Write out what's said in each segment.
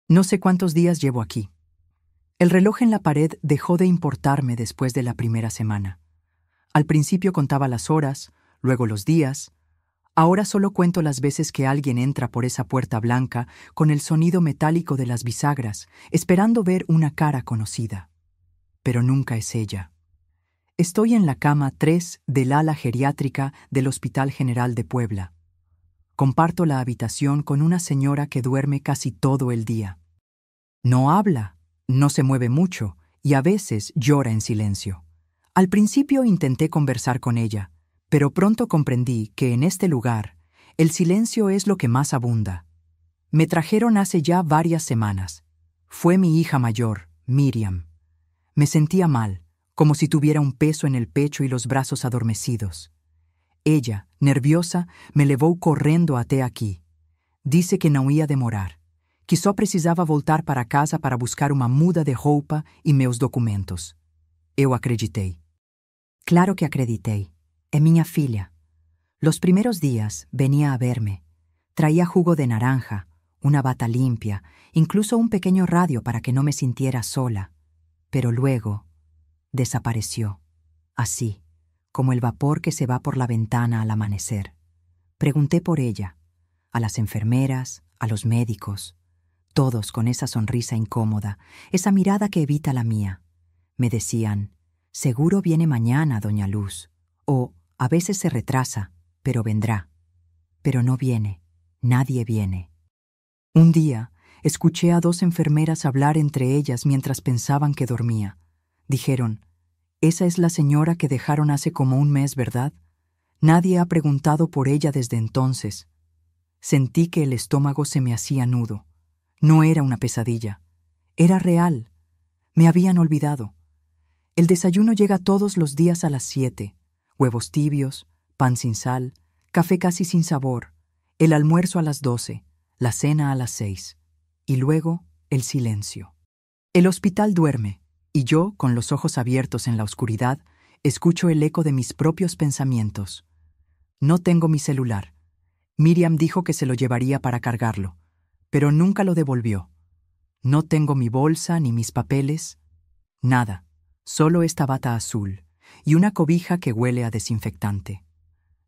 No sé cuántos días llevo aquí. El reloj en la pared dejó de importarme después de la primera semana. Al principio contaba las horas, luego los días. Ahora solo cuento las veces que alguien entra por esa puerta blanca con el sonido metálico de las bisagras, esperando ver una cara conocida. Pero nunca es ella. Estoy en la cama 3 del ala geriátrica del Hospital General de Puebla. Comparto la habitación con una señora que duerme casi todo el día. No habla, no se mueve mucho y a veces llora en silencio. Al principio intenté conversar con ella, pero pronto comprendí que en este lugar el silencio es lo que más abunda. Me trajeron hace ya varias semanas. Fue mi hija mayor, Miriam. Me sentía mal, como si tuviera un peso en el pecho y los brazos adormecidos. Ella, nerviosa, me levou correndo até aqui. Disse que não ia demorar, que só precisava voltar para casa para buscar uma muda de roupa e meus documentos. Eu acreditei. Claro que acreditei. É minha filha. Los primeros días venía a verme. Traía jugo de naranja, una bata limpia, incluso un pequeño radio para que no me sintiera sola. Pero luego desapareció, así, como el vapor que se va por la ventana al amanecer. Pregunté por ella, a las enfermeras, a los médicos, todos con esa sonrisa incómoda, esa mirada que evita la mía. Me decían, seguro viene mañana, doña Luz, o a veces se retrasa, pero vendrá. Pero no viene, nadie viene. Un día, escuché a 2 enfermeras hablar entre ellas mientras pensaban que dormía. Dijeron, «Esa es la señora que dejaron hace como un mes, ¿verdad? Nadie ha preguntado por ella desde entonces». Sentí que el estómago se me hacía nudo. No era una pesadilla. Era real. Me habían olvidado. El desayuno llega todos los días a las 7. Huevos tibios, pan sin sal, café casi sin sabor, el almuerzo a las 12, la cena a las 6. Y luego, el silencio. El hospital duerme, y yo, con los ojos abiertos en la oscuridad, escucho el eco de mis propios pensamientos. No tengo mi celular. Miriam dijo que se lo llevaría para cargarlo, pero nunca lo devolvió. No tengo mi bolsa ni mis papeles. Nada, solo esta bata azul y una cobija que huele a desinfectante.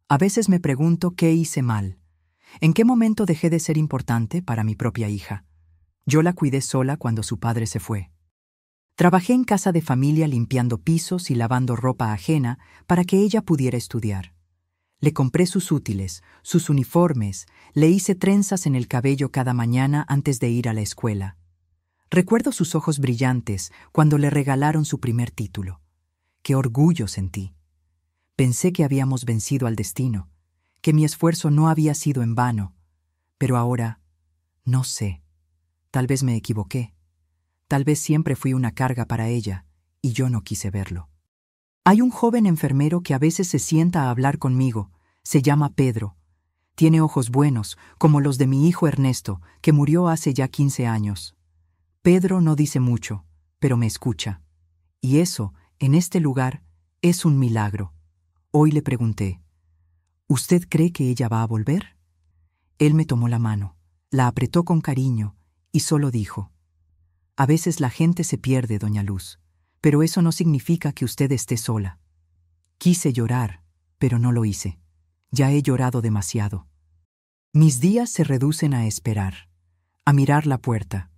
A veces me pregunto qué hice mal. ¿En qué momento dejé de ser importante para mi propia hija? Yo la cuidé sola cuando su padre se fue. Trabajé en casa de familia limpiando pisos y lavando ropa ajena para que ella pudiera estudiar. Le compré sus útiles, sus uniformes, le hice trenzas en el cabello cada mañana antes de ir a la escuela. Recuerdo sus ojos brillantes cuando le regalaron su primer título. ¡Qué orgullo sentí! Pensé que habíamos vencido al destino, que mi esfuerzo no había sido en vano, pero ahora, no sé, tal vez me equivoqué. Tal vez siempre fui una carga para ella, y yo no quise verlo. Hay un joven enfermero que a veces se sienta a hablar conmigo. Se llama Pedro. Tiene ojos buenos, como los de mi hijo Ernesto, que murió hace ya 15 años. Pedro no dice mucho, pero me escucha. Y eso, en este lugar, es un milagro. Hoy le pregunté, ¿usted cree que ella va a volver? Él me tomó la mano, la apretó con cariño y solo dijo, a veces la gente se pierde, doña Luz, pero eso no significa que usted esté sola. Quise llorar, pero no lo hice. Ya he llorado demasiado. Mis días se reducen a esperar, a mirar la puerta,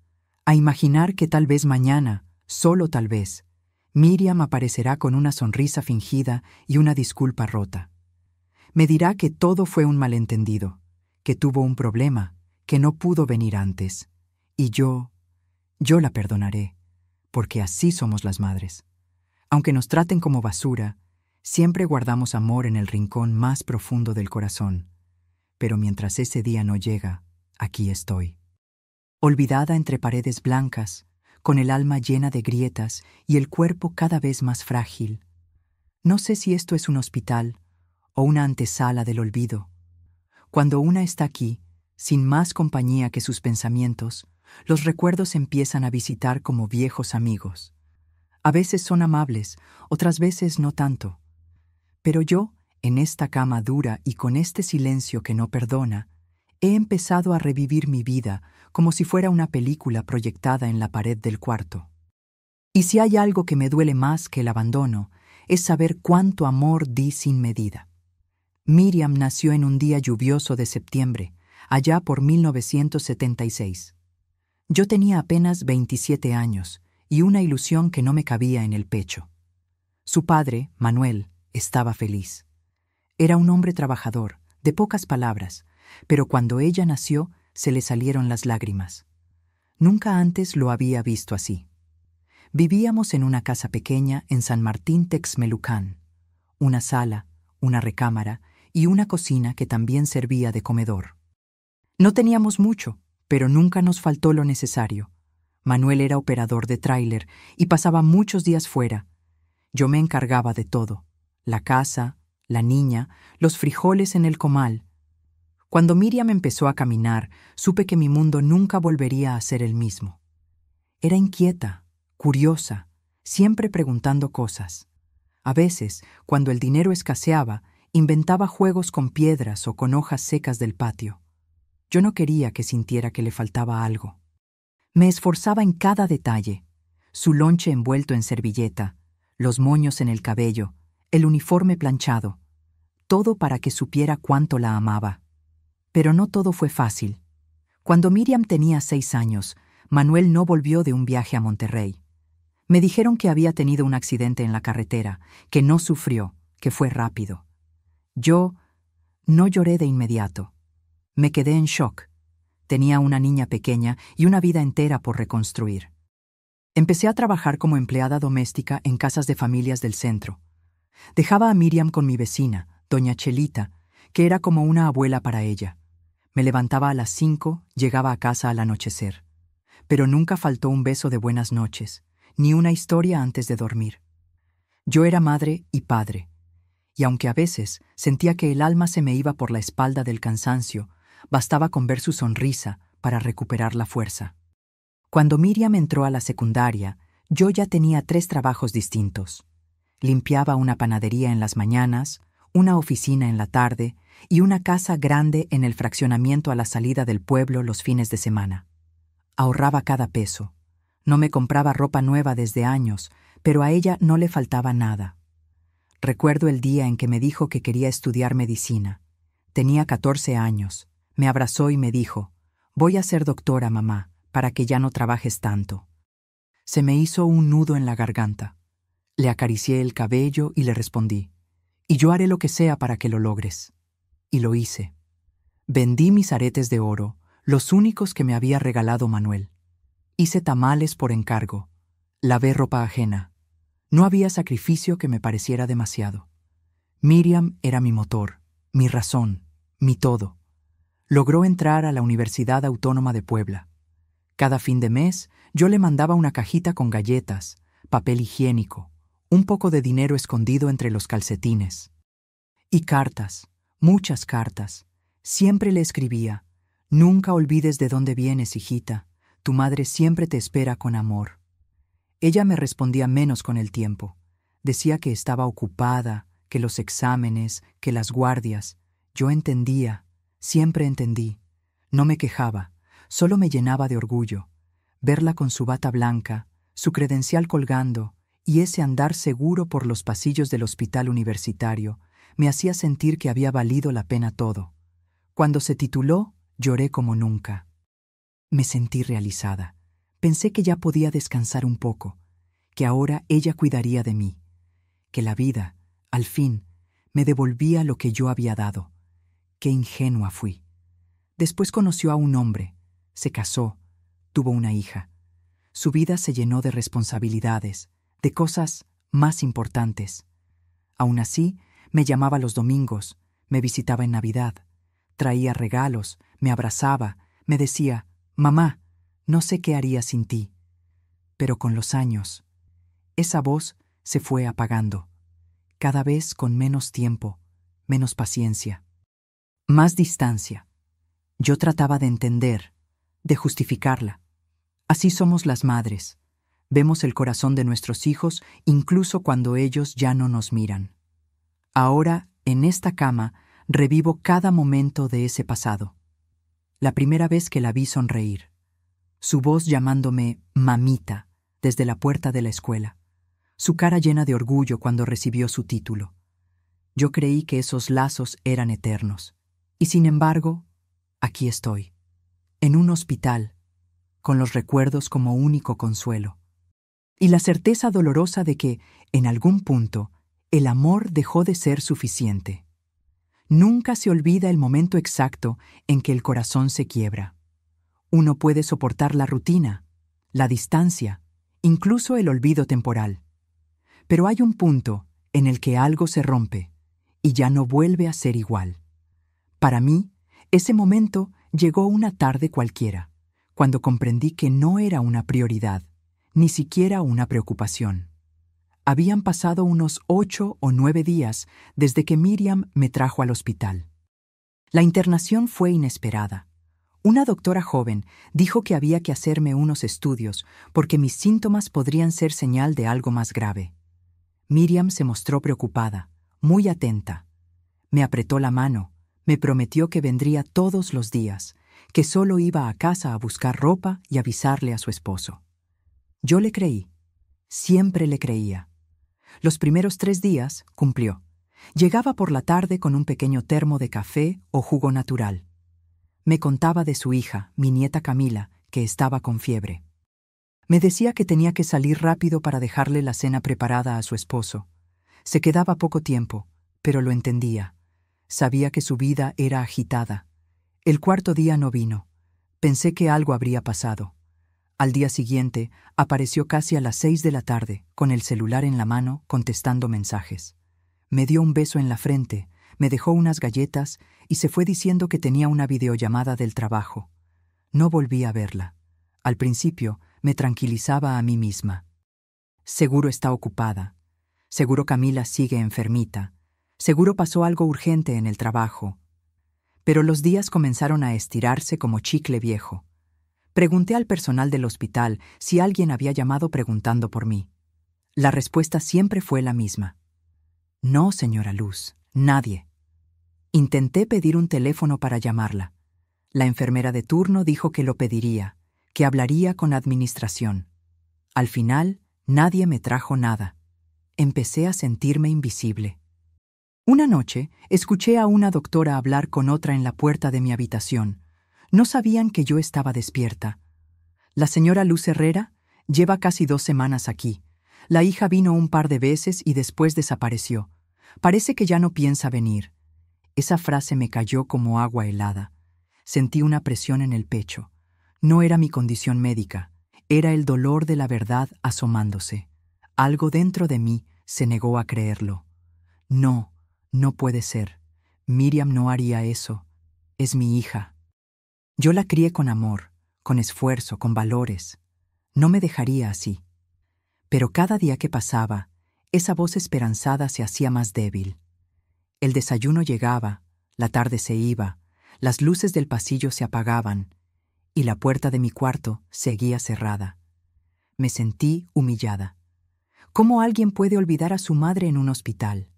a imaginar que tal vez mañana, solo tal vez, Miriam aparecerá con una sonrisa fingida y una disculpa rota. Me dirá que todo fue un malentendido, que tuvo un problema, que no pudo venir antes. Y yo la perdonaré, porque así somos las madres. Aunque nos traten como basura, siempre guardamos amor en el rincón más profundo del corazón. Pero mientras ese día no llega, aquí estoy. Olvidada entre paredes blancas, con el alma llena de grietas y el cuerpo cada vez más frágil. No sé si esto es un hospital o una antesala del olvido. Cuando una está aquí, sin más compañía que sus pensamientos, los recuerdos empiezan a visitar como viejos amigos. A veces son amables, otras veces no tanto. Pero yo, en esta cama dura y con este silencio que no perdona, He empezado a revivir mi vida como si fuera una película proyectada en la pared del cuarto. Y si hay algo que me duele más que el abandono, es saber cuánto amor di sin medida. Miriam nació en un día lluvioso de septiembre, allá por 1976. Yo tenía apenas 27 años y una ilusión que no me cabía en el pecho. Su padre, Manuel, estaba feliz. Era un hombre trabajador, de pocas palabras, pero cuando ella nació se le salieron las lágrimas. Nunca antes lo había visto así. Vivíamos en una casa pequeña en San Martín Texmelucan, una sala, una recámara y una cocina que también servía de comedor. No teníamos mucho, pero nunca nos faltó lo necesario. Manuel era operador de tráiler y pasaba muchos días fuera. Yo me encargaba de todo: la casa, la niña, los frijoles en el comal. Cuando Miriam empezó a caminar, supe que mi mundo nunca volvería a ser el mismo. Era inquieta, curiosa, siempre preguntando cosas. A veces, cuando el dinero escaseaba, inventaba juegos con piedras o con hojas secas del patio. Yo no quería que sintiera que le faltaba algo. Me esforzaba en cada detalle: su lonche envuelto en servilleta, los moños en el cabello, el uniforme planchado, todo para que supiera cuánto la amaba. Pero no todo fue fácil. Cuando Miriam tenía 6 años, Manuel no volvió de un viaje a Monterrey. Me dijeron que había tenido un accidente en la carretera, que no sufrió, que fue rápido. Yo no lloré de inmediato. Me quedé en shock. Tenía una niña pequeña y una vida entera por reconstruir. Empecé a trabajar como empleada doméstica en casas de familias del centro. Dejaba a Miriam con mi vecina, doña Chelita, que era como una abuela para ella. Me levantaba a las 5, llegaba a casa al anochecer. Pero nunca faltó un beso de buenas noches, ni una historia antes de dormir. Yo era madre y padre, y aunque a veces sentía que el alma se me iba por la espalda del cansancio, bastaba con ver su sonrisa para recuperar la fuerza. Cuando Miriam entró a la secundaria, yo ya tenía 3 trabajos distintos. Limpiaba una panadería en las mañanas, una oficina en la tarde y una casa grande en el fraccionamiento a la salida del pueblo los fines de semana. Ahorraba cada peso. No me compraba ropa nueva desde años, pero a ella no le faltaba nada. Recuerdo el día en que me dijo que quería estudiar medicina. Tenía 14 años. Me abrazó y me dijo: «Voy a ser doctora, mamá, para que ya no trabajes tanto». Se me hizo un nudo en la garganta. Le acaricié el cabello y le respondí: «Y yo haré lo que sea para que lo logres». Y lo hice. Vendí mis aretes de oro, los únicos que me había regalado Manuel. Hice tamales por encargo. Lavé ropa ajena. No había sacrificio que me pareciera demasiado. Miriam era mi motor, mi razón, mi todo. Logró entrar a la Universidad Autónoma de Puebla. Cada fin de mes yo le mandaba una cajita con galletas, papel higiénico, un poco de dinero escondido entre los calcetines. Y cartas, muchas cartas. Siempre le escribía: «Nunca olvides de dónde vienes, hijita. Tu madre siempre te espera con amor». Ella me respondía menos con el tiempo. Decía que estaba ocupada, que los exámenes, que las guardias. Yo entendía, siempre entendí. No me quejaba, solo me llenaba de orgullo. Verla con su bata blanca, su credencial colgando y ese andar seguro por los pasillos del hospital universitario me hacía sentir que había valido la pena todo. Cuando se tituló, lloré como nunca. Me sentí realizada. Pensé que ya podía descansar un poco, que ahora ella cuidaría de mí, que la vida, al fin, me devolvía lo que yo había dado. Qué ingenua fui. Después conoció a un hombre, se casó, tuvo una hija. Su vida se llenó de responsabilidades, de cosas más importantes. Aún así, me llamaba los domingos, me visitaba en Navidad, traía regalos, me abrazaba, me decía: «Mamá, no sé qué haría sin ti». Pero con los años, esa voz se fue apagando, cada vez con menos tiempo, menos paciencia, más distancia. Yo trataba de entender, de justificarla. Así somos las madres. Vemos el corazón de nuestros hijos incluso cuando ellos ya no nos miran. Ahora, en esta cama, revivo cada momento de ese pasado. la primera vez que la vi sonreír. Su voz llamándome mamita desde la puerta de la escuela. Su cara llena de orgullo cuando recibió su título. Yo creí que esos lazos eran eternos. Y sin embargo, aquí estoy, en un hospital, con los recuerdos como único consuelo. Y la certeza dolorosa de que, en algún punto, el amor dejó de ser suficiente. Nunca se olvida el momento exacto en que el corazón se quiebra. Uno puede soportar la rutina, la distancia, incluso el olvido temporal. Pero hay un punto en el que algo se rompe y ya no vuelve a ser igual. Para mí, ese momento llegó una tarde cualquiera, cuando comprendí que no era una prioridad, ni siquiera una preocupación. Habían pasado unos 8 o 9 días desde que Miriam me trajo al hospital. La internación fue inesperada. Una doctora joven dijo que había que hacerme unos estudios porque mis síntomas podrían ser señal de algo más grave. Miriam se mostró preocupada, muy atenta. Me apretó la mano, me prometió que vendría todos los días, que solo iba a casa a buscar ropa y avisarle a su esposo. Yo le creí. Siempre le creía. Los primeros 3 días cumplió. Llegaba por la tarde con un pequeño termo de café o jugo natural. Me contaba de su hija, mi nieta Camila, que estaba con fiebre. Me decía que tenía que salir rápido para dejarle la cena preparada a su esposo. Se quedaba poco tiempo, pero lo entendía. Sabía que su vida era agitada. El 4.º día no vino. Pensé que algo habría pasado. Al día siguiente, apareció casi a las 6 de la tarde, con el celular en la mano, contestando mensajes. Me dio un beso en la frente, me dejó unas galletas y se fue diciendo que tenía una videollamada del trabajo. No volví a verla. Al principio, me tranquilizaba a mí misma. Seguro está ocupada. Seguro Camila sigue enfermita. Seguro pasó algo urgente en el trabajo. Pero los días comenzaron a estirarse como chicle viejo. Pregunté al personal del hospital si alguien había llamado preguntando por mí. La respuesta siempre fue la misma. No, señora Luz, nadie. Intenté pedir un teléfono para llamarla. La enfermera de turno dijo que lo pediría, que hablaría con administración. Al final, nadie me trajo nada. Empecé a sentirme invisible. Una noche, escuché a una doctora hablar con otra en la puerta de mi habitación. No sabían que yo estaba despierta. La señora Luz Herrera lleva casi 2 semanas aquí. La hija vino un par de veces y después desapareció. Parece que ya no piensa venir. Esa frase me cayó como agua helada. Sentí una presión en el pecho. No era mi condición médica, era el dolor de la verdad asomándose. Algo dentro de mí se negó a creerlo. No, no puede ser. Miriam no haría eso. Es mi hija. Yo la crié con amor, con esfuerzo, con valores. No me dejaría así. Pero cada día que pasaba, esa voz esperanzada se hacía más débil. El desayuno llegaba, la tarde se iba, las luces del pasillo se apagaban, y la puerta de mi cuarto seguía cerrada. Me sentí humillada. ¿Cómo alguien puede olvidar a su madre en un hospital?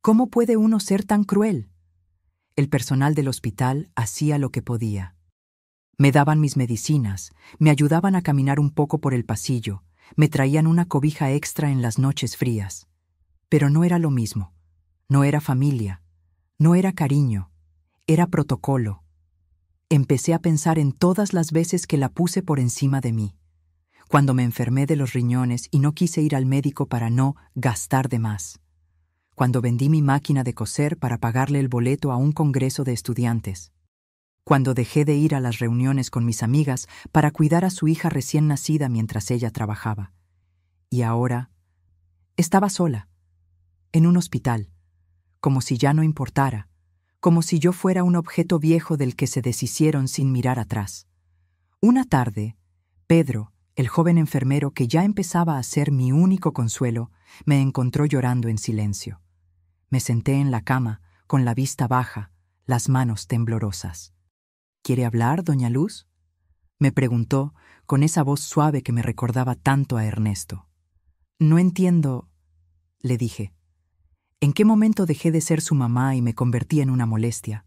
¿Cómo puede uno ser tan cruel? El personal del hospital hacía lo que podía. Me daban mis medicinas, me ayudaban a caminar un poco por el pasillo, me traían una cobija extra en las noches frías. Pero no era lo mismo. No era familia. No era cariño. Era protocolo. Empecé a pensar en todas las veces que la puse por encima de mí. Cuando me enfermé de los riñones y no quise ir al médico para no gastar de más. Cuando vendí mi máquina de coser para pagarle el boleto a un congreso de estudiantes. Cuando dejé de ir a las reuniones con mis amigas para cuidar a su hija recién nacida mientras ella trabajaba. Y ahora estaba sola, en un hospital, como si ya no importara, como si yo fuera un objeto viejo del que se deshicieron sin mirar atrás. Una tarde, Pedro, el joven enfermero que ya empezaba a ser mi único consuelo, me encontró llorando en silencio. Me senté en la cama, con la vista baja, las manos temblorosas. ¿Quiere hablar, doña Luz?, me preguntó con esa voz suave que me recordaba tanto a Ernesto. No entiendo, le dije. ¿En qué momento dejé de ser su mamá y me convertí en una molestia?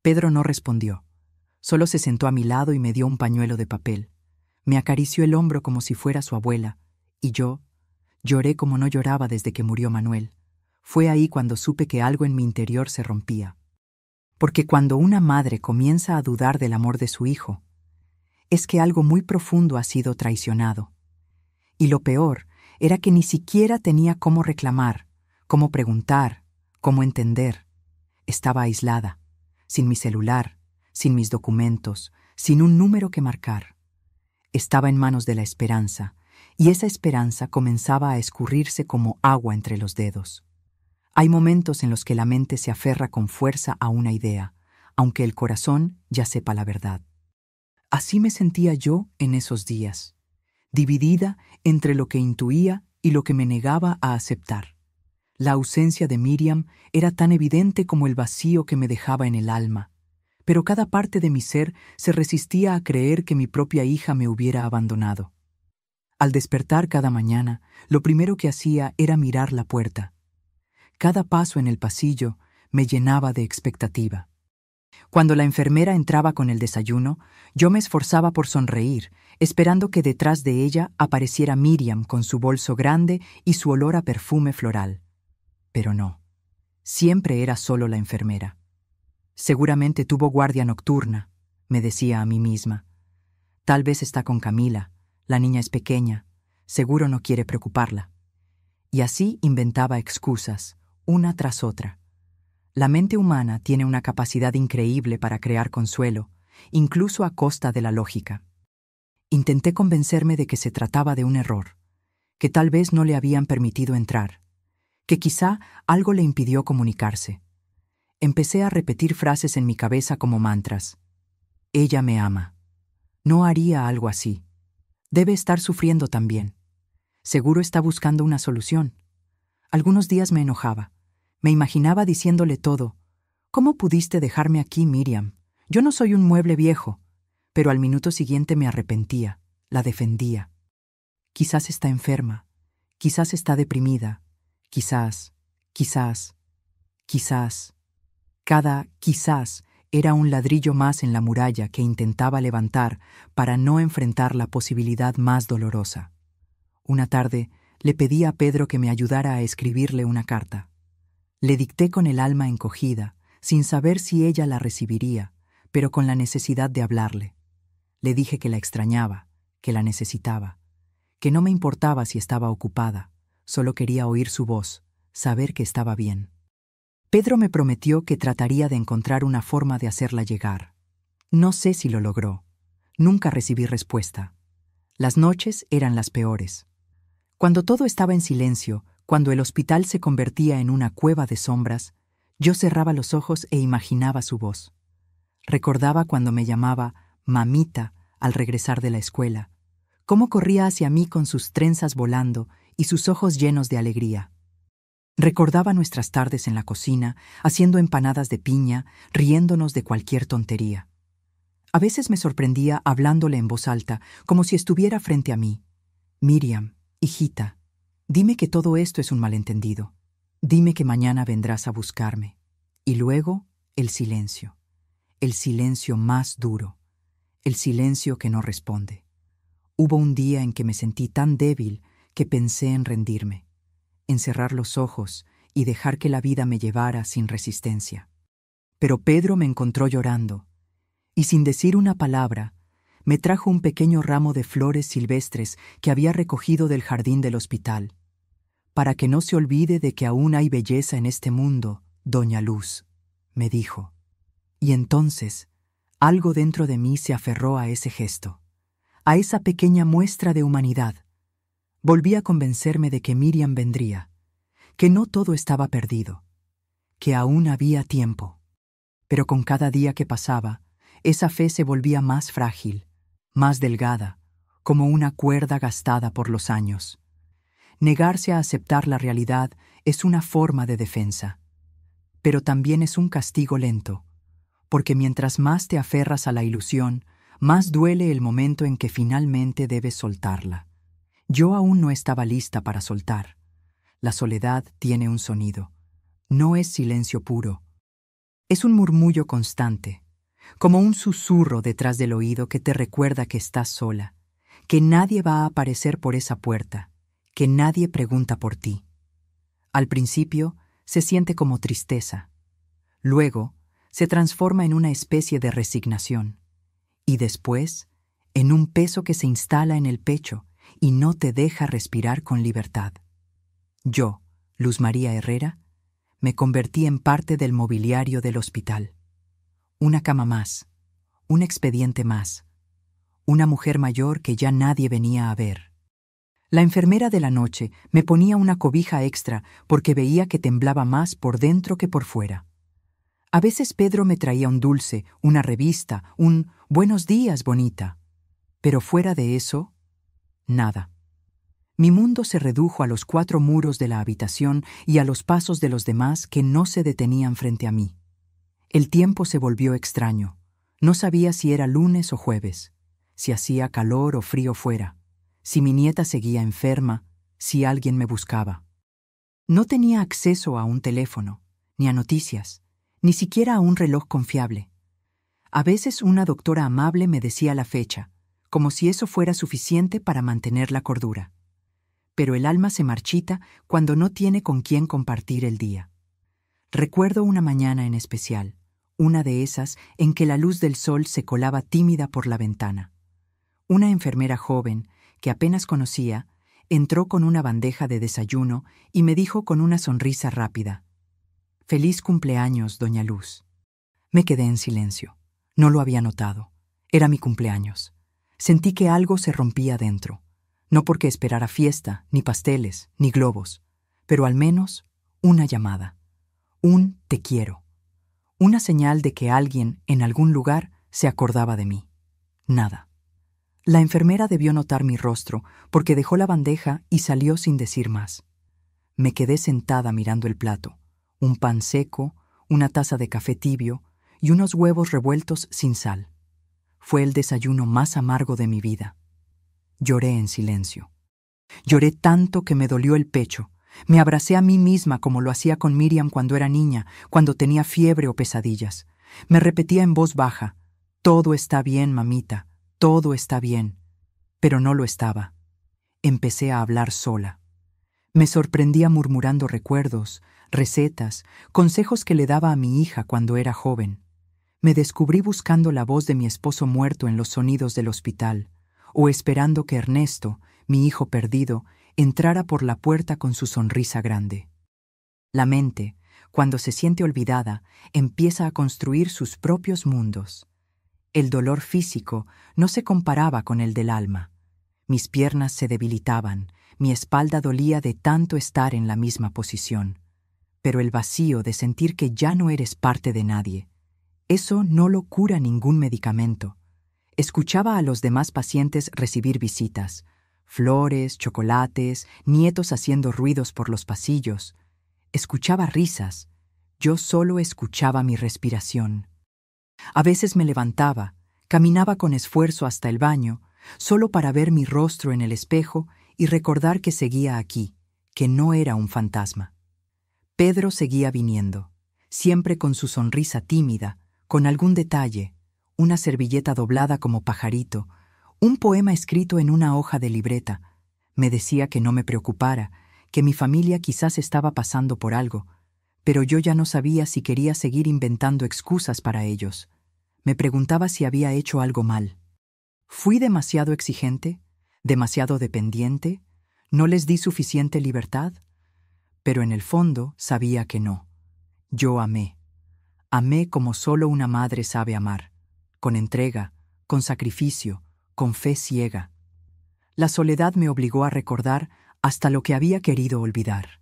Pedro no respondió. Solo se sentó a mi lado y me dio un pañuelo de papel. Me acarició el hombro como si fuera su abuela, y yo lloré como no lloraba desde que murió Manuel. Fue ahí cuando supe que algo en mi interior se rompía. Porque cuando una madre comienza a dudar del amor de su hijo, es que algo muy profundo ha sido traicionado. Y lo peor era que ni siquiera tenía cómo reclamar, cómo preguntar, cómo entender. Estaba aislada, sin mi celular, sin mis documentos, sin un número que marcar. Estaba en manos de la esperanza, y esa esperanza comenzaba a escurrirse como agua entre los dedos. Hay momentos en los que la mente se aferra con fuerza a una idea, aunque el corazón ya sepa la verdad. Así me sentía yo en esos días, dividida entre lo que intuía y lo que me negaba a aceptar. La ausencia de Miriam era tan evidente como el vacío que me dejaba en el alma, pero cada parte de mi ser se resistía a creer que mi propia hija me hubiera abandonado. Al despertar cada mañana, lo primero que hacía era mirar la puerta. Cada paso en el pasillo me llenaba de expectativa. Cuando la enfermera entraba con el desayuno, yo me esforzaba por sonreír, esperando que detrás de ella apareciera Miriam con su bolso grande y su olor a perfume floral. Pero no, siempre era solo la enfermera. Seguramente tuvo guardia nocturna, me decía a mí misma. Tal vez está con Camila, la niña es pequeña, seguro no quiere preocuparla. Y así inventaba excusas, una tras otra. La mente humana tiene una capacidad increíble para crear consuelo, incluso a costa de la lógica. Intenté convencerme de que se trataba de un error, que tal vez no le habían permitido entrar, que quizá algo le impidió comunicarse. Empecé a repetir frases en mi cabeza como mantras. Ella me ama. No haría algo así. Debe estar sufriendo también. Seguro está buscando una solución. Algunos días me enojaba. Me imaginaba diciéndole todo. ¿Cómo pudiste dejarme aquí, Miriam? Yo no soy un mueble viejo. Pero al minuto siguiente me arrepentía, la defendía. Quizás está enferma, quizás está deprimida, quizás. Cada quizás era un ladrillo más en la muralla que intentaba levantar para no enfrentar la posibilidad más dolorosa. Una tarde le pedí a Pedro que me ayudara a escribirle una carta. Le dicté con el alma encogida, sin saber si ella la recibiría, pero con la necesidad de hablarle. Le dije que la extrañaba, que la necesitaba, que no me importaba si estaba ocupada, solo quería oír su voz, saber que estaba bien. Pedro me prometió que trataría de encontrar una forma de hacerla llegar. No sé si lo logró. Nunca recibí respuesta. Las noches eran las peores. Cuando todo estaba en silencio, cuando el hospital se convertía en una cueva de sombras, yo cerraba los ojos e imaginaba su voz. Recordaba cuando me llamaba mamita al regresar de la escuela, cómo corría hacia mí con sus trenzas volando y sus ojos llenos de alegría. Recordaba nuestras tardes en la cocina, haciendo empanadas de piña, riéndonos de cualquier tontería. A veces me sorprendía hablándole en voz alta, como si estuviera frente a mí. Miriam, hijita, dime que todo esto es un malentendido. Dime que mañana vendrás a buscarme. Y luego, el silencio más duro, el silencio que no responde. Hubo un día en que me sentí tan débil que pensé en rendirme, en cerrar los ojos y dejar que la vida me llevara sin resistencia. Pero Pedro me encontró llorando, y sin decir una palabra, me trajo un pequeño ramo de flores silvestres que había recogido del jardín del hospital. Para que no se olvide de que aún hay belleza en este mundo, doña Luz, me dijo. Y entonces, algo dentro de mí se aferró a ese gesto, a esa pequeña muestra de humanidad. Volví a convencerme de que Miriam vendría, que no todo estaba perdido, que aún había tiempo. Pero con cada día que pasaba, esa fe se volvía más frágil, más delgada, como una cuerda gastada por los años. Negarse a aceptar la realidad es una forma de defensa, pero también es un castigo lento, porque mientras más te aferras a la ilusión, más duele el momento en que finalmente debes soltarla. Yo aún no estaba lista para soltar. La soledad tiene un sonido. No es silencio puro. Es un murmullo constante, como un susurro detrás del oído que te recuerda que estás sola, que nadie va a aparecer por esa puerta, que nadie pregunta por ti. Al principio se siente como tristeza, luego se transforma en una especie de resignación, y después en un peso que se instala en el pecho y no te deja respirar con libertad. Yo, Luz María Herrera, me convertí en parte del mobiliario del hospital. Una cama más, un expediente más, una mujer mayor que ya nadie venía a ver. La enfermera de la noche me ponía una cobija extra porque veía que temblaba más por dentro que por fuera. A veces Pedro me traía un dulce, una revista, un «Buenos días, bonita». Pero fuera de eso, nada. Mi mundo se redujo a los 4 muros de la habitación y a los pasos de los demás que no se detenían frente a mí. El tiempo se volvió extraño. No sabía si era lunes o jueves, si hacía calor o frío fuera, si mi nieta seguía enferma, si alguien me buscaba. No tenía acceso a un teléfono, ni a noticias, ni siquiera a un reloj confiable. A veces una doctora amable me decía la fecha, como si eso fuera suficiente para mantener la cordura. Pero el alma se marchita cuando no tiene con quién compartir el día. Recuerdo una mañana en especial, una de esas en que la luz del sol se colaba tímida por la ventana. Una enfermera joven, que apenas conocía, entró con una bandeja de desayuno y me dijo con una sonrisa rápida: «Feliz cumpleaños, doña Luz». Me quedé en silencio. No lo había notado. Era mi cumpleaños. Sentí que algo se rompía dentro. No porque esperara fiesta, ni pasteles, ni globos, pero al menos una llamada. Un «te quiero». Una señal de que alguien, en algún lugar, se acordaba de mí. Nada. La enfermera debió notar mi rostro, porque dejó la bandeja y salió sin decir más. Me quedé sentada mirando el plato. Un pan seco, una taza de café tibio y unos huevos revueltos sin sal. Fue el desayuno más amargo de mi vida. Lloré en silencio. Lloré tanto que me dolió el pecho. Me abracé a mí misma como lo hacía con Miriam cuando era niña, cuando tenía fiebre o pesadillas. Me repetía en voz baja: «Todo está bien, mamita, todo está bien». Pero no lo estaba. Empecé a hablar sola. Me sorprendía murmurando recuerdos, recetas, consejos que le daba a mi hija cuando era joven. Me descubrí buscando la voz de mi esposo muerto en los sonidos del hospital, o esperando que Ernesto, mi hijo perdido, entrara por la puerta con su sonrisa grande. La mente, cuando se siente olvidada, empieza a construir sus propios mundos. El dolor físico no se comparaba con el del alma. Mis piernas se debilitaban, mi espalda dolía de tanto estar en la misma posición. Pero el vacío de sentir que ya no eres parte de nadie, eso no lo cura ningún medicamento. Escuchaba a los demás pacientes recibir visitas, flores, chocolates, nietos haciendo ruidos por los pasillos. Escuchaba risas. Yo solo escuchaba mi respiración. A veces me levantaba, caminaba con esfuerzo hasta el baño, solo para ver mi rostro en el espejo y recordar que seguía aquí, que no era un fantasma. Pedro seguía viniendo, siempre con su sonrisa tímida, con algún detalle, una servilleta doblada como pajarito, un poema escrito en una hoja de libreta. Me decía que no me preocupara, que mi familia quizás estaba pasando por algo, pero yo ya no sabía si quería seguir inventando excusas para ellos. Me preguntaba si había hecho algo mal. ¿Fui demasiado exigente? ¿Demasiado dependiente? ¿No les di suficiente libertad? Pero en el fondo sabía que no. Yo amé. Amé como solo una madre sabe amar, con entrega, con sacrificio, con fe ciega. La soledad me obligó a recordar hasta lo que había querido olvidar.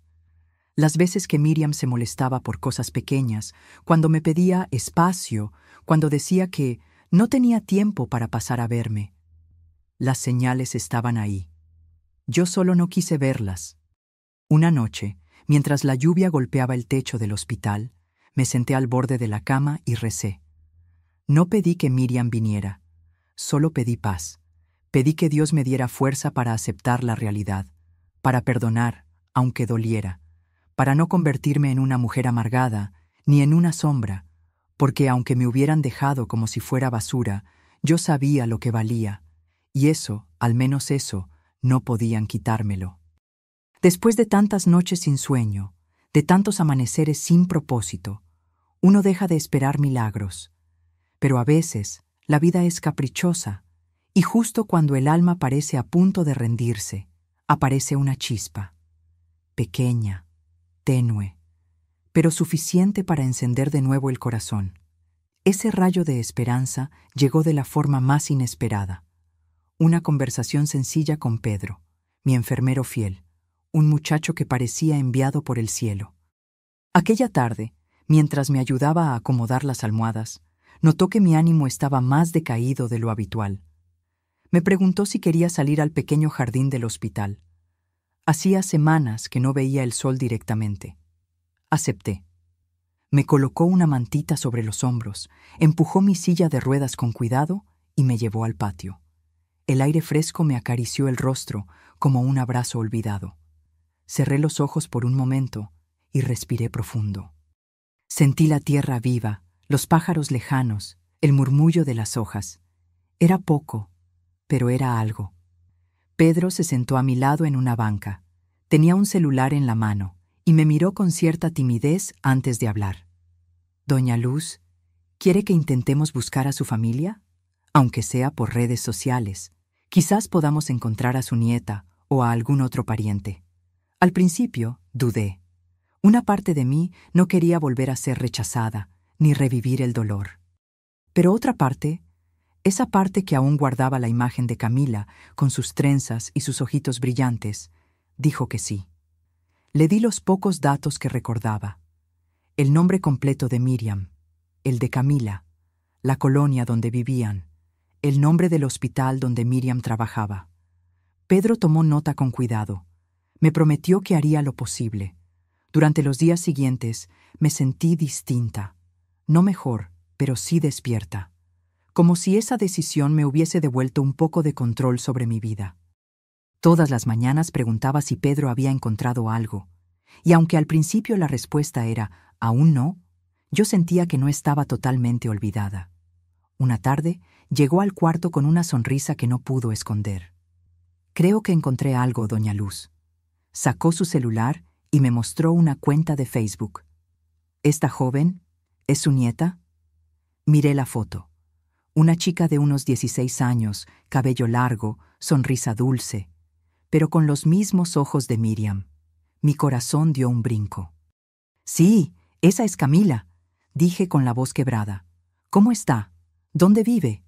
Las veces que Miriam se molestaba por cosas pequeñas, cuando me pedía espacio, cuando decía que no tenía tiempo para pasar a verme. Las señales estaban ahí. Yo solo no quise verlas. Una noche, mientras la lluvia golpeaba el techo del hospital, me senté al borde de la cama y recé. No pedí que Miriam viniera, solo pedí paz. Pedí que Dios me diera fuerza para aceptar la realidad, para perdonar, aunque doliera, para no convertirme en una mujer amargada, ni en una sombra, porque aunque me hubieran dejado como si fuera basura, yo sabía lo que valía, y eso, al menos eso, no podían quitármelo. Después de tantas noches sin sueño, de tantos amaneceres sin propósito, uno deja de esperar milagros. Pero a veces, la vida es caprichosa, y justo cuando el alma parece a punto de rendirse, aparece una chispa, pequeña, tenue, pero suficiente para encender de nuevo el corazón. Ese rayo de esperanza llegó de la forma más inesperada. Una conversación sencilla con Pedro, mi enfermero fiel, un muchacho que parecía enviado por el cielo. Aquella tarde, mientras me ayudaba a acomodar las almohadas, notó que mi ánimo estaba más decaído de lo habitual. Me preguntó si quería salir al pequeño jardín del hospital. Hacía semanas que no veía el sol directamente. Acepté. Me colocó una mantita sobre los hombros, empujó mi silla de ruedas con cuidado y me llevó al patio. El aire fresco me acarició el rostro como un abrazo olvidado. Cerré los ojos por un momento y respiré profundo. Sentí la tierra viva, los pájaros lejanos, el murmullo de las hojas. Era poco, pero era algo. Pedro se sentó a mi lado en una banca. Tenía un celular en la mano y me miró con cierta timidez antes de hablar. «Doña Luz, ¿quiere que intentemos buscar a su familia? Aunque sea por redes sociales. Quizás podamos encontrar a su nieta o a algún otro pariente». Al principio, dudé. Una parte de mí no quería volver a ser rechazada, ni revivir el dolor. Pero otra parte, esa parte que aún guardaba la imagen de Camila, con sus trenzas y sus ojitos brillantes, dijo que sí. Le di los pocos datos que recordaba. El nombre completo de Miriam, el de Camila, la colonia donde vivían, el nombre del hospital donde Miriam trabajaba. Pedro tomó nota con cuidado. Me prometió que haría lo posible. Durante los días siguientes me sentí distinta. No mejor, pero sí despierta. Como si esa decisión me hubiese devuelto un poco de control sobre mi vida. Todas las mañanas preguntaba si Pedro había encontrado algo, y aunque al principio la respuesta era «aún no», yo sentía que no estaba totalmente olvidada. Una tarde llegó al cuarto con una sonrisa que no pudo esconder. «Creo que encontré algo, doña Luz». Sacó su celular y me mostró una cuenta de Facebook. «¿Esta joven es su nieta?» Miré la foto. Una chica de unos 16 años, cabello largo, sonrisa dulce, pero con los mismos ojos de Miriam. Mi corazón dio un brinco. «Sí, esa es Camila», dije con la voz quebrada. «¿Cómo está? ¿Dónde vive?»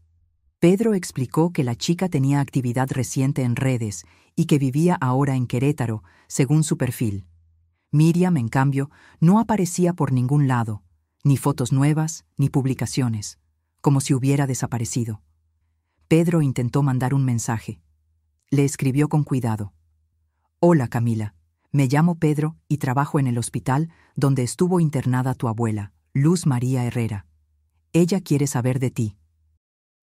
Pedro explicó que la chica tenía actividad reciente en redes y que vivía ahora en Querétaro, según su perfil. Miriam, en cambio, no aparecía por ningún lado, ni fotos nuevas, ni publicaciones, como si hubiera desaparecido. Pedro intentó mandar un mensaje. Le escribió con cuidado. «Hola, Camila. Me llamo Pedro y trabajo en el hospital donde estuvo internada tu abuela, Luz María Herrera. Ella quiere saber de ti».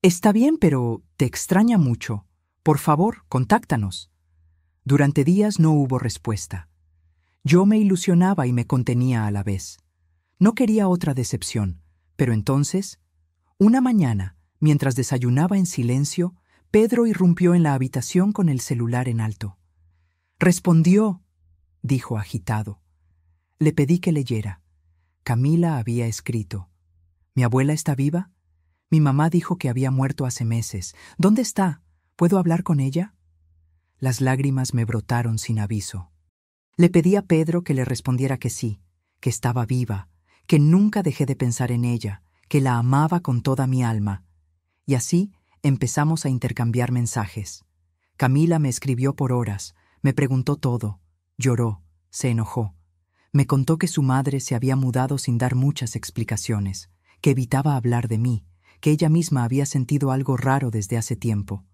«Está bien, pero te extraña mucho. Por favor, contáctanos». Durante días no hubo respuesta. Yo me ilusionaba y me contenía a la vez. No quería otra decepción, pero entonces, una mañana, mientras desayunaba en silencio, Pedro irrumpió en la habitación con el celular en alto. «Respondió», dijo agitado. Le pedí que leyera. Camila había escrito: «¿Mi abuela está viva? Mi mamá dijo que había muerto hace meses. ¿Dónde está? ¿Puedo hablar con ella?» Las lágrimas me brotaron sin aviso. Le pedí a Pedro que le respondiera que sí, que estaba viva, que nunca dejé de pensar en ella, que la amaba con toda mi alma. Y así empezamos a intercambiar mensajes. Camila me escribió por horas, me preguntó todo, lloró, se enojó. Me contó que su madre se había mudado sin dar muchas explicaciones, que evitaba hablar de mí, que ella misma había sentido algo raro desde hace tiempo.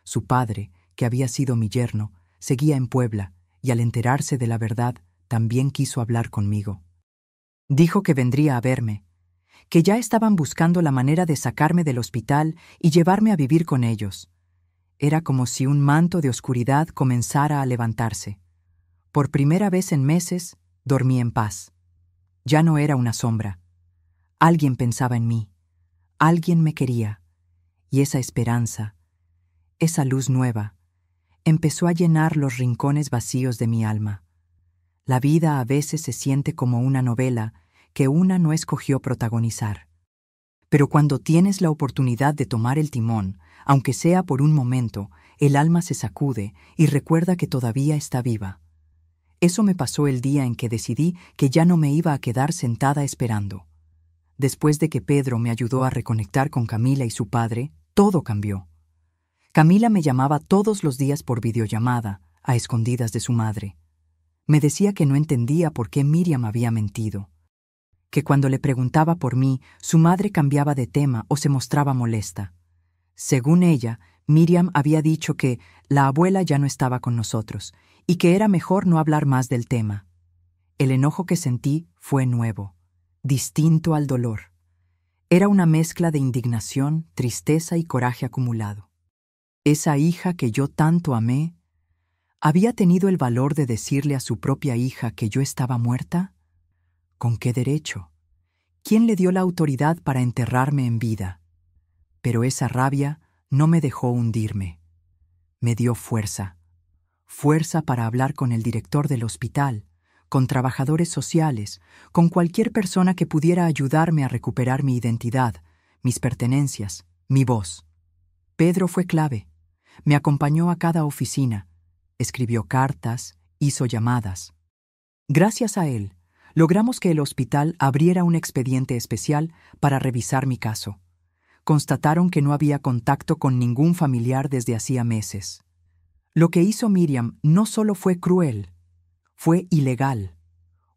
Su padre, que había sido mi yerno, seguía en Puebla, y al enterarse de la verdad, también quiso hablar conmigo. Dijo que vendría a verme, que ya estaban buscando la manera de sacarme del hospital y llevarme a vivir con ellos. Era como si un manto de oscuridad comenzara a levantarse. Por primera vez en meses, dormí en paz. Ya no era una sombra. Alguien pensaba en mí, alguien me quería, y esa esperanza, esa luz nueva, empezó a llenar los rincones vacíos de mi alma. La vida a veces se siente como una novela que una no escogió protagonizar. Pero cuando tienes la oportunidad de tomar el timón, aunque sea por un momento, el alma se sacude y recuerda que todavía está viva. Eso me pasó el día en que decidí que ya no me iba a quedar sentada esperando. Después de que Pedro me ayudó a reconectar con Camila y su padre, todo cambió. Camila me llamaba todos los días por videollamada, a escondidas de su madre. Me decía que no entendía por qué Miriam había mentido, que cuando le preguntaba por mí, su madre cambiaba de tema o se mostraba molesta. Según ella, Miriam había dicho que la abuela ya no estaba con nosotros y que era mejor no hablar más del tema. El enojo que sentí fue nuevo, distinto al dolor. Era una mezcla de indignación, tristeza y coraje acumulado. Esa hija que yo tanto amé, ¿había tenido el valor de decirle a su propia hija que yo estaba muerta? ¿Con qué derecho? ¿Quién le dio la autoridad para enterrarme en vida? Pero esa rabia no me dejó hundirme. Me dio fuerza. Fuerza para hablar con el director del hospital, con trabajadores sociales, con cualquier persona que pudiera ayudarme a recuperar mi identidad, mis pertenencias, mi voz. Pedro fue clave. Me acompañó a cada oficina, escribió cartas, hizo llamadas. Gracias a él, logramos que el hospital abriera un expediente especial para revisar mi caso. Constataron que no había contacto con ningún familiar desde hacía meses. Lo que hizo Miriam no solo fue cruel, fue ilegal.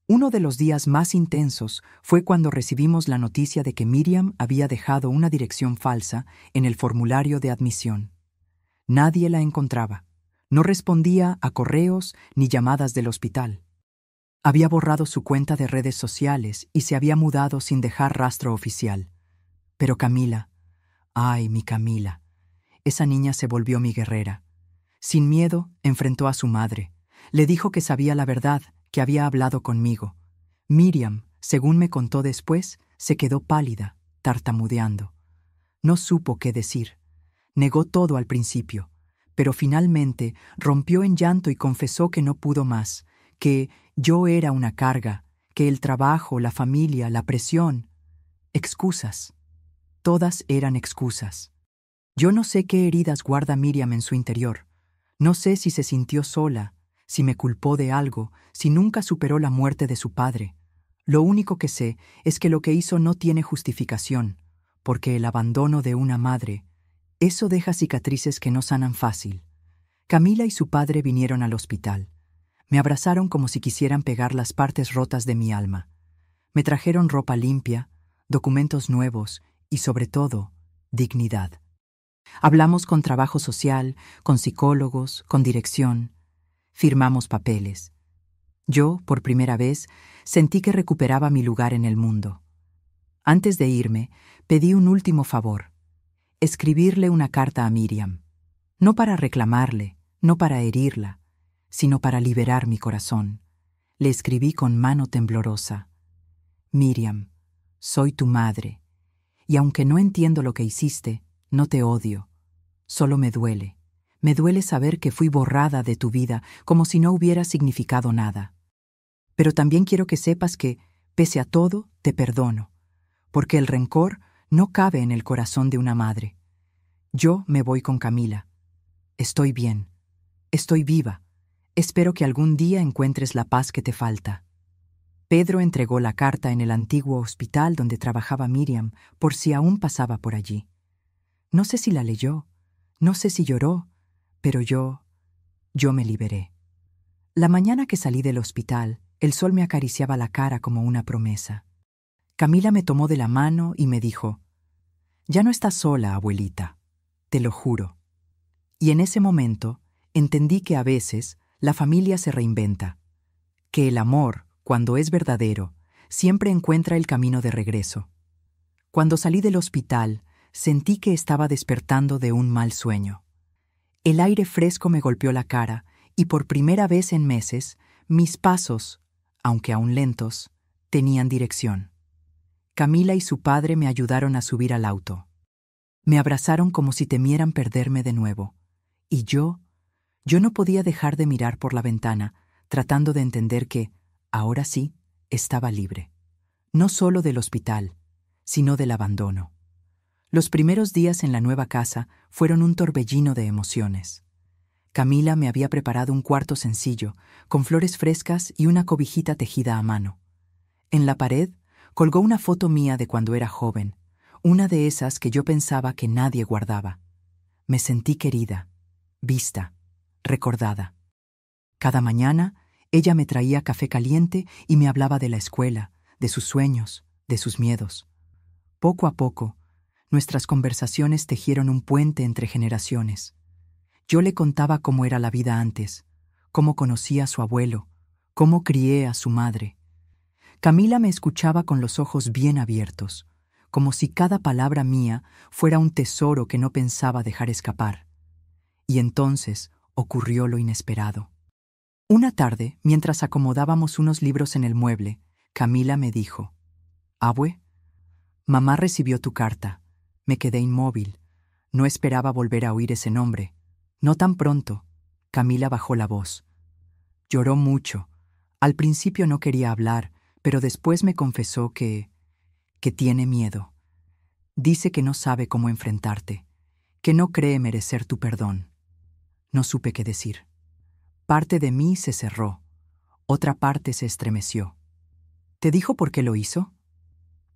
Uno de los días más intensos fue cuando recibimos la noticia de que Miriam había dejado una dirección falsa en el formulario de admisión. Nadie la encontraba. No respondía a correos ni llamadas del hospital. Había borrado su cuenta de redes sociales y se había mudado sin dejar rastro oficial. Pero Camila, ay, mi Camila, esa niña se volvió mi guerrera. Sin miedo, enfrentó a su madre. Le dijo que sabía la verdad, que había hablado conmigo. Miriam, según me contó después, se quedó pálida, tartamudeando. No supo qué decir. Negó todo al principio, pero finalmente rompió en llanto y confesó que no pudo más, que yo era una carga, que el trabajo, la familia, la presión. Excusas. Todas eran excusas. Yo no sé qué heridas guarda Miriam en su interior. No sé si se sintió sola, si me culpó de algo, si nunca superó la muerte de su padre. Lo único que sé es que lo que hizo no tiene justificación, porque el abandono de una madre, eso deja cicatrices que no sanan fácil. Camila y su padre vinieron al hospital. Me abrazaron como si quisieran pegar las partes rotas de mi alma. Me trajeron ropa limpia, documentos nuevos y, sobre todo, dignidad. Hablamos con trabajo social, con psicólogos, con dirección. Firmamos papeles. Yo, por primera vez, sentí que recuperaba mi lugar en el mundo. Antes de irme, pedí un último favor: escribirle una carta a Miriam. No para reclamarle, no para herirla, sino para liberar mi corazón. Le escribí con mano temblorosa: Miriam, soy tu madre, y aunque no entiendo lo que hiciste, no te odio. Solo me duele. Me duele saber que fui borrada de tu vida como si no hubiera significado nada. Pero también quiero que sepas que, pese a todo, te perdono, porque el rencor no cabe en el corazón de una madre. Yo me voy con Camila. Estoy bien. Estoy viva. Espero que algún día encuentres la paz que te falta. Pedro entregó la carta en el antiguo hospital donde trabajaba Miriam, por si aún pasaba por allí. No sé si la leyó, no sé si lloró, pero yo me liberé. La mañana que salí del hospital, el sol me acariciaba la cara como una promesa. Camila me tomó de la mano y me dijo: «Ya no estás sola, abuelita, te lo juro». Y en ese momento entendí que a veces la familia se reinventa, que el amor, cuando es verdadero, siempre encuentra el camino de regreso. Cuando salí del hospital, sentí que estaba despertando de un mal sueño. El aire fresco me golpeó la cara y por primera vez en meses, mis pasos, aunque aún lentos, tenían dirección. Camila y su padre me ayudaron a subir al auto. Me abrazaron como si temieran perderme de nuevo. Y yo no podía dejar de mirar por la ventana, tratando de entender que, ahora sí, estaba libre. No solo del hospital, sino del abandono. Los primeros días en la nueva casa fueron un torbellino de emociones. Camila me había preparado un cuarto sencillo, con flores frescas y una cobijita tejida a mano. En la pared colgó una foto mía de cuando era joven, una de esas que yo pensaba que nadie guardaba. Me sentí querida, vista, recordada. Cada mañana, ella me traía café caliente y me hablaba de la escuela, de sus sueños, de sus miedos. Poco a poco, nuestras conversaciones tejieron un puente entre generaciones. Yo le contaba cómo era la vida antes, cómo conocí a su abuelo, cómo crié a su madre. Camila me escuchaba con los ojos bien abiertos, como si cada palabra mía fuera un tesoro que no pensaba dejar escapar. Y entonces ocurrió lo inesperado. Una tarde, mientras acomodábamos unos libros en el mueble, Camila me dijo: «Abue, mamá recibió tu carta. Me quedé inmóvil. No esperaba volver a oír ese nombre. No tan pronto». Camila bajó la voz. Lloró mucho. Al principio no quería hablar, pero después me confesó que tiene miedo. Dice que no sabe cómo enfrentarte, que no cree merecer tu perdón. No supe qué decir. Parte de mí se cerró, otra parte se estremeció. ¿Te dijo por qué lo hizo?,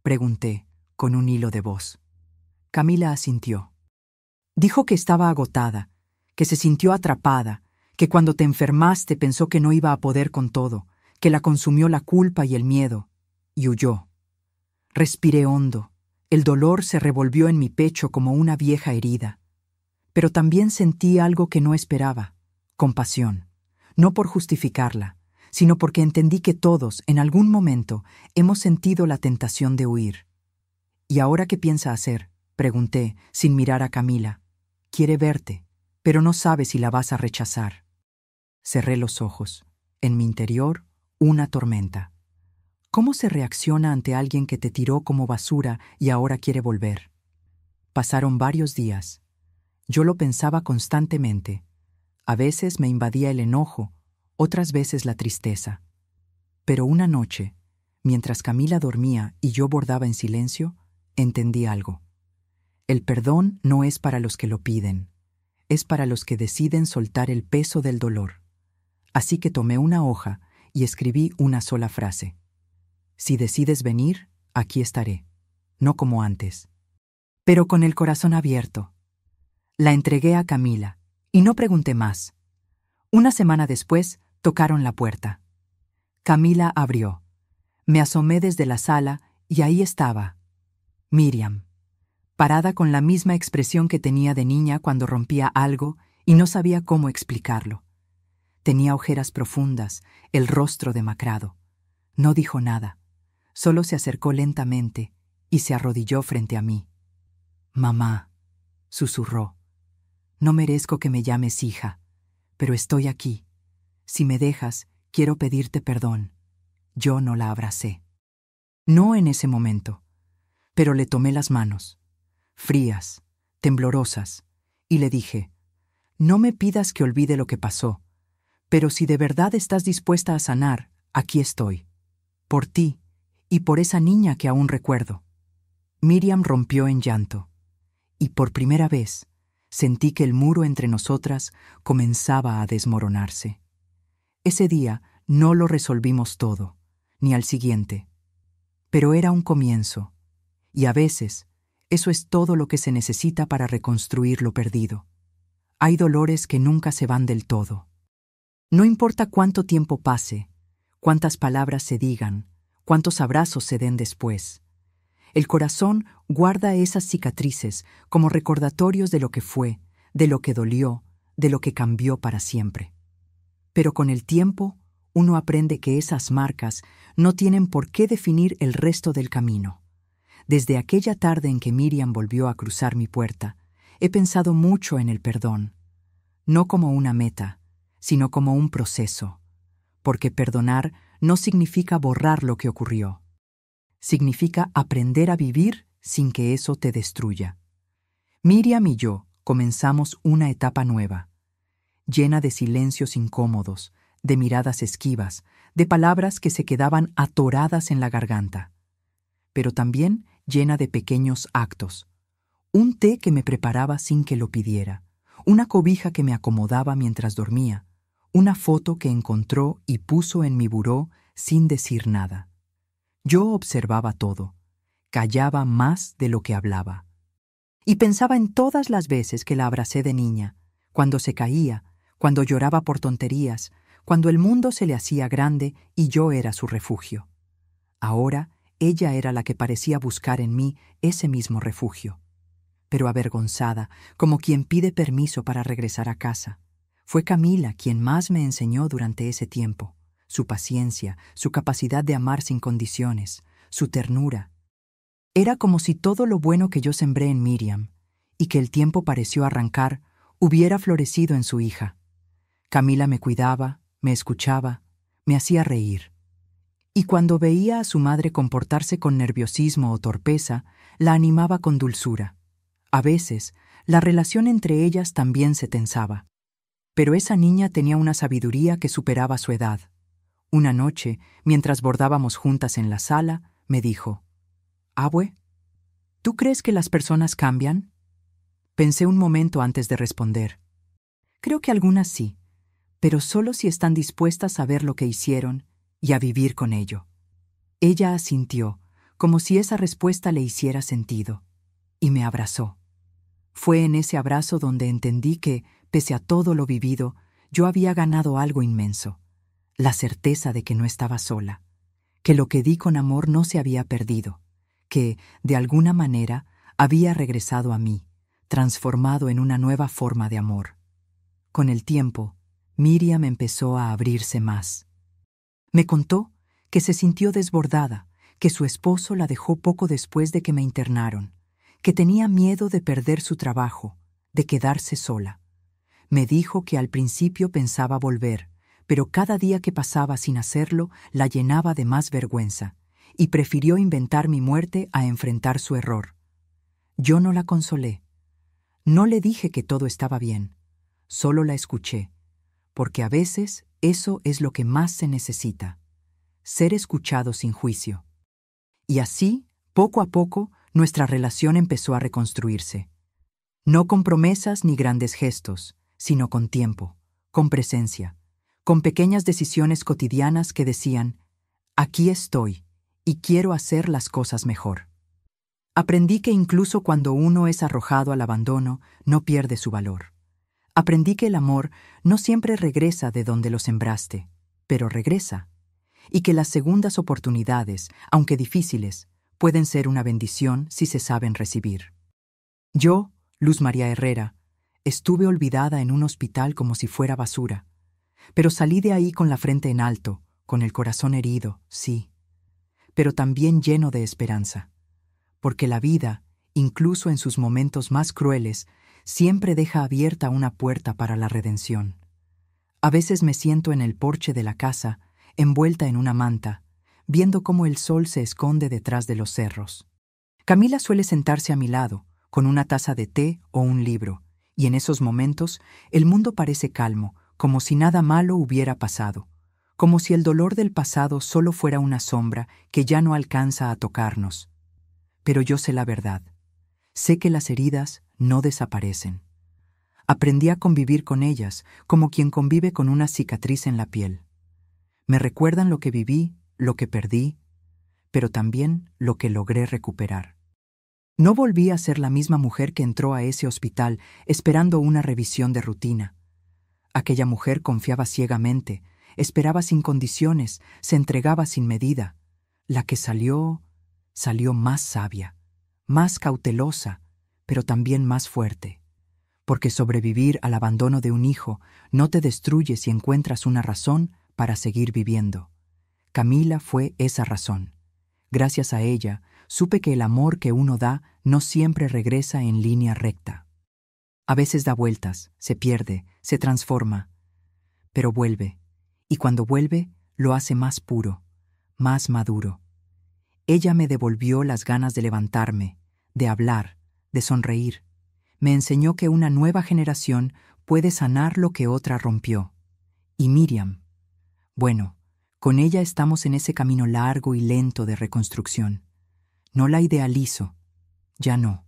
pregunté, con un hilo de voz. Camila asintió. Dijo que estaba agotada, que se sintió atrapada, que cuando te enfermaste pensó que no iba a poder con todo, que la consumió la culpa y el miedo, y huyó. Respiré hondo. El dolor se revolvió en mi pecho como una vieja herida. Pero también sentí algo que no esperaba: compasión. No por justificarla, sino porque entendí que todos, en algún momento, hemos sentido la tentación de huir. ¿Y ahora qué piensa hacer?, pregunté, sin mirar a Camila. Quiere verte, pero no sabe si la vas a rechazar. Cerré los ojos. En mi interior, una tormenta. ¿Cómo se reacciona ante alguien que te tiró como basura y ahora quiere volver? Pasaron varios días. Yo lo pensaba constantemente. A veces me invadía el enojo, otras veces la tristeza. Pero una noche, mientras Camila dormía y yo bordaba en silencio, entendí algo. El perdón no es para los que lo piden, es para los que deciden soltar el peso del dolor. Así que tomé una hoja y escribí una sola frase: si decides venir, aquí estaré, no como antes. Pero con el corazón abierto. La entregué a Camila y no pregunté más. Una semana después, tocaron la puerta. Camila abrió. Me asomé desde la sala y ahí estaba Miriam, parada con la misma expresión que tenía de niña cuando rompía algo y no sabía cómo explicarlo. Tenía ojeras profundas, el rostro demacrado. No dijo nada, solo se acercó lentamente y se arrodilló frente a mí. «Mamá», susurró, «no merezco que me llames hija, pero estoy aquí. Si me dejas, quiero pedirte perdón». Yo no la abracé. No en ese momento, pero le tomé las manos, frías, temblorosas, y le dije: «No me pidas que olvide lo que pasó, pero si de verdad estás dispuesta a sanar, aquí estoy. Por ti y por esa niña que aún recuerdo». Miriam rompió en llanto, y por primera vez sentí que el muro entre nosotras comenzaba a desmoronarse. Ese día no lo resolvimos todo, ni al siguiente. Pero era un comienzo, y a veces eso es todo lo que se necesita para reconstruir lo perdido. Hay dolores que nunca se van del todo. No importa cuánto tiempo pase, cuántas palabras se digan, cuántos abrazos se den después. El corazón guarda esas cicatrices como recordatorios de lo que fue, de lo que dolió, de lo que cambió para siempre. Pero con el tiempo, uno aprende que esas marcas no tienen por qué definir el resto del camino. Desde aquella tarde en que Miriam volvió a cruzar mi puerta, he pensado mucho en el perdón, no como una meta, sino como un proceso, porque perdonar no significa borrar lo que ocurrió. significa aprender a vivir sin que eso te destruya. Miriam y yo comenzamos una etapa nueva, llena de silencios incómodos, de miradas esquivas, de palabras que se quedaban atoradas en la garganta, pero también llena de pequeños actos. Un té que me preparaba sin que lo pidiera, una cobija que me acomodaba mientras dormía, una foto que encontró y puso en mi buró sin decir nada. Yo observaba todo, callaba más de lo que hablaba. Y pensaba en todas las veces que la abracé de niña, cuando se caía, cuando lloraba por tonterías, cuando el mundo se le hacía grande y yo era su refugio. Ahora ella era la que parecía buscar en mí ese mismo refugio. Pero avergonzada, como quien pide permiso para regresar a casa. Fue Camila quien más me enseñó durante ese tiempo, su paciencia, su capacidad de amar sin condiciones, su ternura. Era como si todo lo bueno que yo sembré en Miriam, y que el tiempo pareció arrancar, hubiera florecido en su hija. Camila me cuidaba, me escuchaba, me hacía reír. Y cuando veía a su madre comportarse con nerviosismo o torpeza, la animaba con dulzura. A veces, la relación entre ellas también se tensaba. Pero esa niña tenía una sabiduría que superaba su edad. Una noche, mientras bordábamos juntas en la sala, me dijo: «Abue, ¿tú crees que las personas cambian?» Pensé un momento antes de responder. Creo que algunas sí, pero solo si están dispuestas a ver lo que hicieron y a vivir con ello. Ella asintió, como si esa respuesta le hiciera sentido, y me abrazó. Fue en ese abrazo donde entendí que, pese a todo lo vivido, yo había ganado algo inmenso, la certeza de que no estaba sola, que lo que di con amor no se había perdido, que, de alguna manera, había regresado a mí, transformado en una nueva forma de amor. Con el tiempo, Miriam empezó a abrirse más. Me contó que se sintió desbordada, que su esposo la dejó poco después de que me internaron, que tenía miedo de perder su trabajo, de quedarse sola. Me dijo que al principio pensaba volver, pero cada día que pasaba sin hacerlo la llenaba de más vergüenza, y prefirió inventar mi muerte a enfrentar su error. Yo no la consolé. No le dije que todo estaba bien, solo la escuché, porque a veces eso es lo que más se necesita, ser escuchado sin juicio. Y así, poco a poco, nuestra relación empezó a reconstruirse. No con promesas ni grandes gestos, sino con tiempo, con presencia, con pequeñas decisiones cotidianas que decían: «Aquí estoy, y quiero hacer las cosas mejor». Aprendí que incluso cuando uno es arrojado al abandono, no pierde su valor. Aprendí que el amor no siempre regresa de donde lo sembraste, pero regresa, y que las segundas oportunidades, aunque difíciles, pueden ser una bendición si se saben recibir. Yo, Luz María Herrera, estuve olvidada en un hospital como si fuera basura, pero salí de ahí con la frente en alto, con el corazón herido, sí, pero también lleno de esperanza, porque la vida, incluso en sus momentos más crueles, siempre deja abierta una puerta para la redención. A veces me siento en el porche de la casa, envuelta en una manta, viendo cómo el sol se esconde detrás de los cerros. Camila suele sentarse a mi lado, con una taza de té o un libro, y en esos momentos el mundo parece calmo, como si nada malo hubiera pasado, como si el dolor del pasado solo fuera una sombra que ya no alcanza a tocarnos. Pero yo sé la verdad. Sé que las heridas no desaparecen. Aprendí a convivir con ellas, como quien convive con una cicatriz en la piel. Me recuerdan lo que viví, lo que perdí, pero también lo que logré recuperar. No volví a ser la misma mujer que entró a ese hospital esperando una revisión de rutina. Aquella mujer confiaba ciegamente, esperaba sin condiciones, se entregaba sin medida. La que salió más sabia, más cautelosa, pero también más fuerte. Porque sobrevivir al abandono de un hijo no te destruye si encuentras una razón para seguir viviendo. Camila fue esa razón. Gracias a ella, supe que el amor que uno da no siempre regresa en línea recta. A veces da vueltas, se pierde, se transforma, pero vuelve, y cuando vuelve, lo hace más puro, más maduro. Ella me devolvió las ganas de levantarme, de hablar, de sonreír. Me enseñó que una nueva generación puede sanar lo que otra rompió. Y Miriam, bueno, con ella estamos en ese camino largo y lento de reconstrucción. No la idealizo, ya no.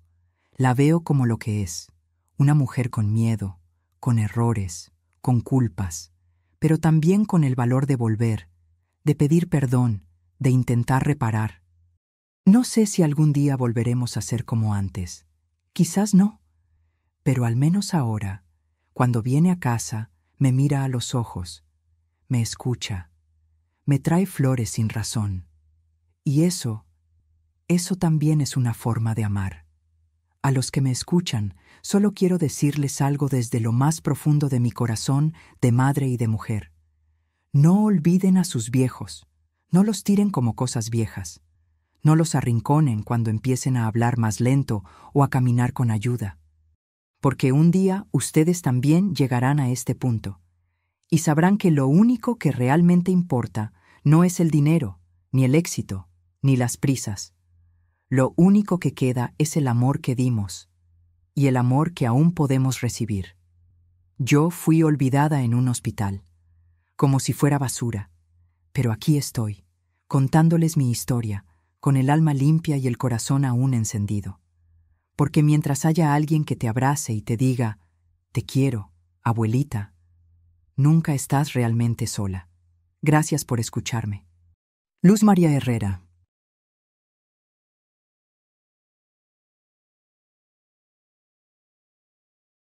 La veo como lo que es, una mujer con miedo, con errores, con culpas, pero también con el valor de volver, de pedir perdón, de intentar reparar. No sé si algún día volveremos a ser como antes. Quizás no, pero al menos ahora, cuando viene a casa, me mira a los ojos, me escucha, me trae flores sin razón. Y eso también es una forma de amar. A los que me escuchan, solo quiero decirles algo desde lo más profundo de mi corazón de madre y de mujer. No olviden a sus viejos, no los tiren como cosas viejas. No los arrinconen cuando empiecen a hablar más lento o a caminar con ayuda. Porque un día ustedes también llegarán a este punto y sabrán que lo único que realmente importa no es el dinero, ni el éxito, ni las prisas. Lo único que queda es el amor que dimos y el amor que aún podemos recibir. Yo fui olvidada en un hospital, como si fuera basura, pero aquí estoy, contándoles mi historia, con el alma limpia y el corazón aún encendido. Porque mientras haya alguien que te abrace y te diga, te quiero, abuelita, nunca estás realmente sola. Gracias por escucharme. Luz María Herrera.